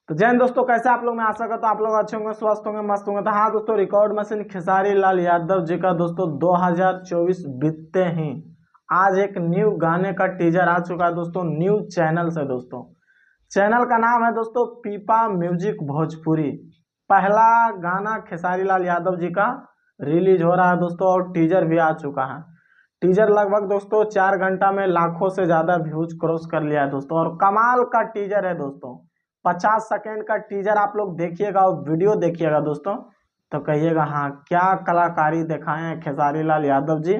तो जय हिंद दोस्तों, कैसे आप लोग? मैं आशा करता हूँ आप लोग अच्छे होंगे, स्वस्थ होंगे, मस्त होंगे। तो हाँ दोस्तों, रिकॉर्ड मशीन खेसारी लाल यादव जी का दोस्तों 2024 बीतते ही आज एक न्यू गाने का टीजर आ चुका है दोस्तों, न्यू चैनल से। दोस्तों चैनल का नाम है दोस्तों पीपा म्यूजिक भोजपुरी। पहला गाना खेसारी लाल यादव जी का रिलीज हो रहा है दोस्तों, और टीजर भी आ चुका है। टीजर लगभग दोस्तों 4 घंटा में लाखों से ज्यादा व्यूज क्रॉस कर लिया है दोस्तों, और कमाल का टीजर है दोस्तों। 50 सेकेंड का टीजर आप लोग देखिएगा और वीडियो देखिएगा दोस्तों, तो कहिएगा हाँ क्या कलाकारी दिखाए हैं खेसारी लाल यादव जी,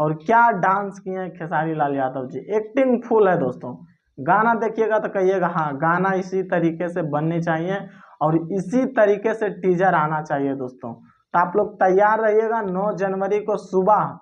और क्या डांस किए हैं खेसारी लाल यादव जी। एक्टिंग फुल है दोस्तों। गाना देखिएगा तो कहिएगा हाँ गाना इसी तरीके से बननी चाहिए, और इसी तरीके से टीजर आना चाहिए दोस्तों। तो आप लोग तैयार रहिएगा। 9 जनवरी को सुबह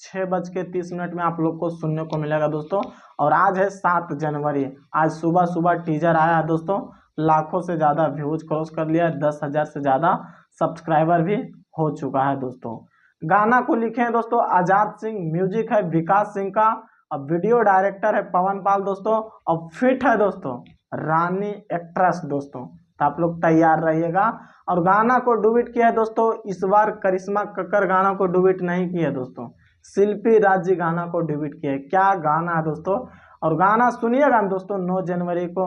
6:30 में आप लोग को सुनने को मिलेगा दोस्तों। और आज है 7 जनवरी। आज सुबह सुबह टीजर आया है दोस्तों, लाखों से ज़्यादा व्यूज क्रॉस कर लिया है, 10,000 से ज़्यादा सब्सक्राइबर भी हो चुका है दोस्तों। गाना को लिखे हैं दोस्तों आजाद सिंह, म्यूजिक है विकास सिंह का, और वीडियो डायरेक्टर है पवन पाल दोस्तों, और फिट है दोस्तों रानी एक्ट्रेस दोस्तों। तो आप लोग तैयार रहिएगा। और गाना को डुबिट किया है दोस्तों इस बार करिश्मा कक्कर, गाना को डुबिट नहीं किया है दोस्तों, शिल्पी राज जी गाना को डुबिट किया है। क्या गाना है दोस्तों, और गाना सुनिएगा दोस्तों 9 जनवरी को,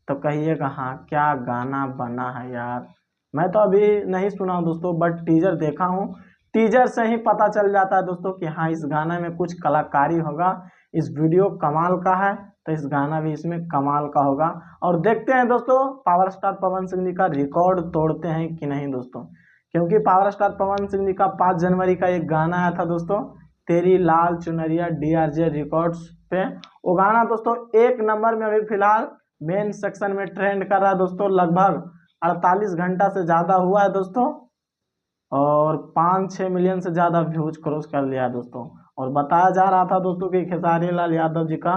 तो कहिएगा हाँ क्या गाना बना है यार। मैं तो अभी नहीं सुना हूँ दोस्तों, बट टीजर देखा हूँ। टीजर से ही पता चल जाता है दोस्तों कि हाँ इस गाने में कुछ कलाकारी होगा, इस वीडियो कमाल का है, तो इस गाना भी इसमें कमाल का होगा। और देखते हैं दोस्तों पावर स्टार पवन सिंह जी का रिकॉर्ड तोड़ते हैं कि नहीं दोस्तों, क्योंकि पावर स्टार पवन सिंह जी का 5 जनवरी का एक गाना आया था दोस्तों, तेरी लाल चुनरिया, DRJ रिकॉर्ड्स पे। वो गाना दोस्तों 1 नंबर में अभी फिलहाल मेन सेक्शन में ट्रेंड कर रहा है दोस्तों। लगभग 48 घंटा से ज़्यादा हुआ है दोस्तों, और 5-6 मिलियन से ज़्यादा व्यूज क्रॉस कर लिया है दोस्तों। और बताया जा रहा था दोस्तों कि खेसारी लाल यादव जी का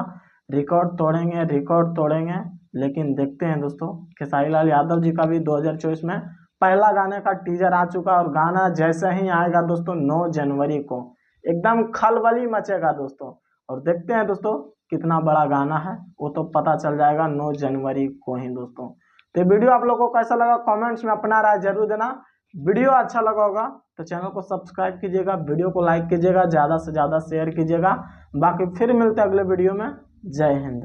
रिकॉर्ड तोड़ेंगे, रिकॉर्ड तोड़ेंगे। लेकिन देखते हैं दोस्तों, खेसारी लाल यादव जी का भी 2024 में पहला गाने का टीजर आ चुका, और गाना जैसे ही आएगा दोस्तों 9 जनवरी को एकदम खलबली मचेगा दोस्तों। और देखते हैं दोस्तों कितना बड़ा गाना है, वो तो पता चल जाएगा 9 जनवरी को ही दोस्तों। तो वीडियो आप लोगों को कैसा लगा कमेंट्स में अपना राय जरूर देना। वीडियो अच्छा लगा होगा तो चैनल को सब्सक्राइब कीजिएगा, वीडियो को लाइक कीजिएगा, ज़्यादा से ज़्यादा शेयर कीजिएगा। बाकी फिर मिलते हैं अगले वीडियो में। जय हिंद।